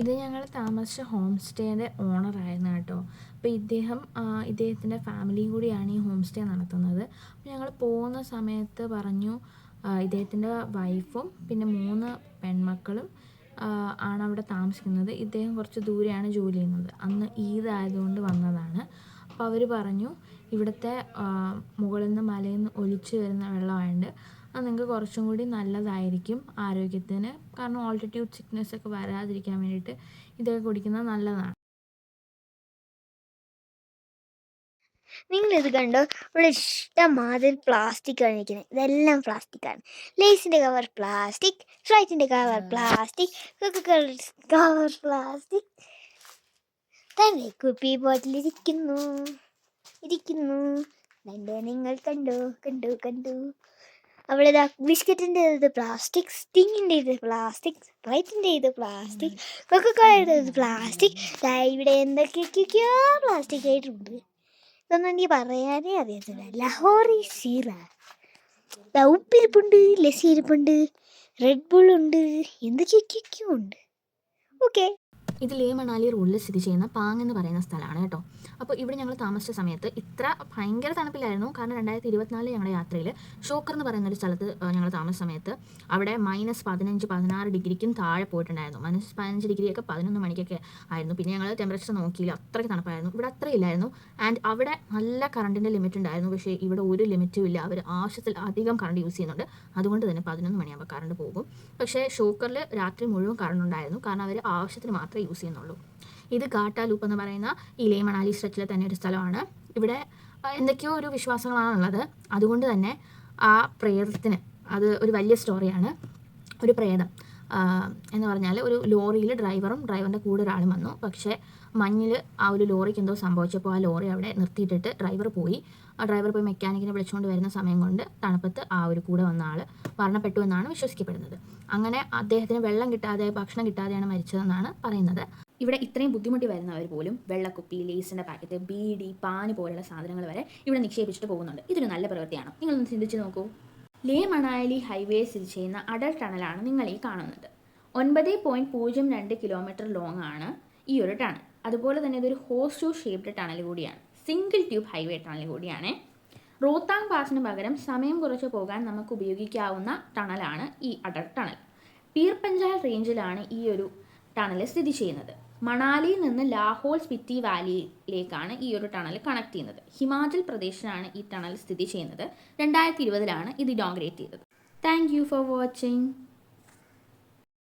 ഇത് ഞങ്ങൾ താമസിച്ച ഹോം സ്റ്റേയുടെ ഓണറായിരുന്നു കേട്ടോ. അപ്പോൾ ഇദ്ദേഹത്തിൻ്റെ ഫാമിലിയും കൂടിയാണ് ഈ ഹോം സ്റ്റേ നടത്തുന്നത്. അപ്പോൾ ഞങ്ങൾ പോകുന്ന സമയത്ത് പറഞ്ഞു ഇദ്ദേഹത്തിൻ്റെ വൈഫും പിന്നെ 3 പെൺമക്കളും ആണ് അവിടെ താമസിക്കുന്നത്. ഇദ്ദേഹം കുറച്ച് ദൂരെയാണ് ജോലി ചെയ്യുന്നത്. അന്ന് ഈദ് ആയതുകൊണ്ട് വന്നതാണ്. അപ്പോൾ അവർ പറഞ്ഞു ഇവിടുത്തെ മുകളിൽ നിന്ന് മലയിൽ നിന്ന് ഒലിച്ച് വരുന്ന വെള്ളമായതുകൊണ്ട് അത് നിങ്ങൾക്ക് കുറച്ചും കൂടി നല്ലതായിരിക്കും ആരോഗ്യത്തിന്. കാരണം ഓൾട്ടിറ്റ്യൂഡ് സിക്നെസ് ഒക്കെ വരാതിരിക്കാൻ വേണ്ടിയിട്ട് ഇതൊക്കെ കുടിക്കുന്നത് നല്ലതാണ്. നിങ്ങളിത് കണ്ടോ? ഇവിടെ ഇഷ്ടംമാതിരി പ്ലാസ്റ്റിക്കാണ് ഇരിക്കുന്നത്. ഇതെല്ലാം പ്ലാസ്റ്റിക്കാണ്. ലേസിൻ്റെ കവർ പ്ലാസ്റ്റിക്, ഫ്ലൈറ്റിൻ്റെ കവർ പ്ലാസ്റ്റിക്, കവർ പ്ലാസ്റ്റിക്, തന്നെ കുപ്പി ബോട്ടിൽ ഇരിക്കുന്നു. നിങ്ങൾ കണ്ടു. അവിടെ ഇതാ ബിസ്ക്കറ്റിൻ്റെ ഇത് പ്ലാസ്റ്റിക്, സ്റ്റിങ്ങിൻ്റെ ഇത് പ്ലാസ്റ്റിക്, ഫ്ലൈറ്റിൻ്റെ ഇത് പ്ലാസ്റ്റിക്, കൊക്കക്കോളയുടെ ഇത് പ്ലാസ്റ്റിക്. ഇവിടെ എന്തൊക്കെയൊക്കെയോ പ്ലാസ്റ്റിക് ആയിട്ടുണ്ട്. ഇതൊന്നും എനിക്ക് പറയാനേ അറിയത്തില്ല. ലഹോറി സീറ, ഉപ്പിരിപ്പുണ്ട്, ലസ്സി ഇരിപ്പുണ്ട്, റെഡ് ബുള്ളുണ്ട്, എന്തൊക്കെയൊക്കെയോ ഉണ്ട്. ഓക്കെ. ഇത് ലേ മണാലി റോഡിൽ സ്ഥിതി ചെയ്യുന്ന പാങ് എന്ന് പറയുന്ന സ്ഥലമാണ് കേട്ടോ. അപ്പോൾ ഇവിടെ ഞങ്ങൾ താമസിച്ച സമയത്ത് ഇത്ര ഭയങ്കര തണുപ്പിലായിരുന്നു. കാരണം 2024 ഞങ്ങളുടെ യാത്രയിൽ ഷോക്കർ എന്ന് പറയുന്നൊരു സ്ഥലത്ത് ഞങ്ങൾ താമസിച്ച സമയത്ത് അവിടെ -15-16 ഡിഗ്രിക്കും താഴെ പോയിട്ടുണ്ടായിരുന്നു. -15 ഡിഗ്രിയൊക്കെ 11 മണിക്കൊക്കെ ആയിരുന്നു. പിന്നെ ഞങ്ങൾ ടെമ്പറേച്ചർ നോക്കിയില്ല, അത്രയ്ക്ക് തണുപ്പായിരുന്നു. ഇവിടെ അത്രയില്ലായിരുന്നു. ആൻഡ് അവിടെ നല്ല കറണ്ടിൻ്റെ ലിമിറ്റ് ഉണ്ടായിരുന്നു. പക്ഷേ ഇവിടെ ഒരു ലിമിറ്റും ഇല്ല. അവർ ആവശ്യത്തിൽ അധികം കറണ്ട് യൂസ് ചെയ്യുന്നുണ്ട്. അതുകൊണ്ട് തന്നെ 11 മണിയാകുമ്പോൾ കറണ്ട് പോകും. പക്ഷേ ഷോക്കറിൽ രാത്രി മുഴുവൻ കറണ്ട് ഉണ്ടായിരുന്നു. കാരണം അവർ ആവശ്യത്തിന് മാത്രമേ യൂസ് ചെയ്യുന്നുള്ളൂ. ഇത് ഗാട്ടാ ലൂപ്പ് എന്ന് പറയുന്ന ഈ ലേ മണാലി സ്ട്രെച്ചിലെ തന്നെ ഒരു സ്ഥലമാണ്. ഇവിടെ എന്തൊക്കെയോ ഒരു വിശ്വാസങ്ങളാണുള്ളത്. അതുകൊണ്ട് തന്നെ ആ പ്രേതത്തിന് അത് ഒരു വലിയ സ്റ്റോറിയാണ്. ഒരു പ്രേതം എന്ന് പറഞ്ഞാൽ ഒരു ലോറിയിൽ ഡ്രൈവറിൻ്റെ കൂടെ ഒരാളും വന്നു. പക്ഷേ മഞ്ഞിൽ ആ ഒരു ലോറിക്ക് എന്തോ സംഭവിച്ചപ്പോൾ ആ ലോറി അവിടെ നിർത്തിയിട്ടിട്ട് ഡ്രൈവർ പോയി മെക്കാനിക്കിനെ വിളിച്ചുകൊണ്ട് വരുന്ന സമയം കൊണ്ട് തണുപ്പത്ത് ആ ഒരു കൂടെ വന്ന ആൾ മരണപ്പെട്ടു എന്നാണ് വിശ്വസിക്കപ്പെടുന്നത്. അങ്ങനെ അദ്ദേഹത്തിന് വെള്ളം കിട്ടാതെ ഭക്ഷണം കിട്ടാതെയാണ് മരിച്ചതെന്നാണ് പറയുന്നത്. ഇവിടെ ഇത്രയും ബുദ്ധിമുട്ടി വരുന്നവർ പോലും വെള്ളക്കുപ്പി, ലേസിൻ്റെ പാക്കറ്റ്, ബീഡി, പാന് പോലുള്ള സാധനങ്ങൾ വരെ ഇവിടെ നിക്ഷേപിച്ചിട്ട് പോകുന്നുണ്ട്. ഇതൊരു നല്ല പ്രവൃത്തിയാണ്. നിങ്ങളൊന്ന് ചിന്തിച്ച് നോക്കൂ. ലേ മണാലി ഹൈവേ സ്ഥിതി ചെയ്യുന്ന അടൽ ടണലാണ് നിങ്ങൾ ഈ കാണുന്നത്. 9.02 കിലോമീറ്റർ ലോങ് ആണ് ഈ ഒരു ടണൽ. അതുപോലെ തന്നെ ഇതൊരു ഹോഴ്സ് ഷൂ ഷേപ്ഡ് ടണൽ കൂടിയാണ്. സിംഗിൾ ട്യൂബ് ഹൈവേ ടണൽ കൂടിയാണ്. റോത്താങ് പാസിന് പകരം സമയം കുറച്ച് പോകാൻ നമുക്ക് ഉപയോഗിക്കാവുന്ന ടണലാണ് ഈ അടൽ ടണൽ. പീർ പഞ്ചാൽ റേഞ്ചിലാണ് ഈ ഒരു ടണൽ സ്ഥിതി ചെയ്യുന്നത്. മണാലിയിൽ നിന്ന് ലാഹോൾ സ്പിറ്റി വാലിയിലേക്കാണ് ഈ ഒരു ടണൽ കണക്ട് ചെയ്യുന്നത്. ഹിമാചൽ പ്രദേശിലാണ് ഈ ടണൽ സ്ഥിതി ചെയ്യുന്നത്. 2020 ഇത് ഇനോഗ്രേറ്റ് ചെയ്തത്. Thank you for watching.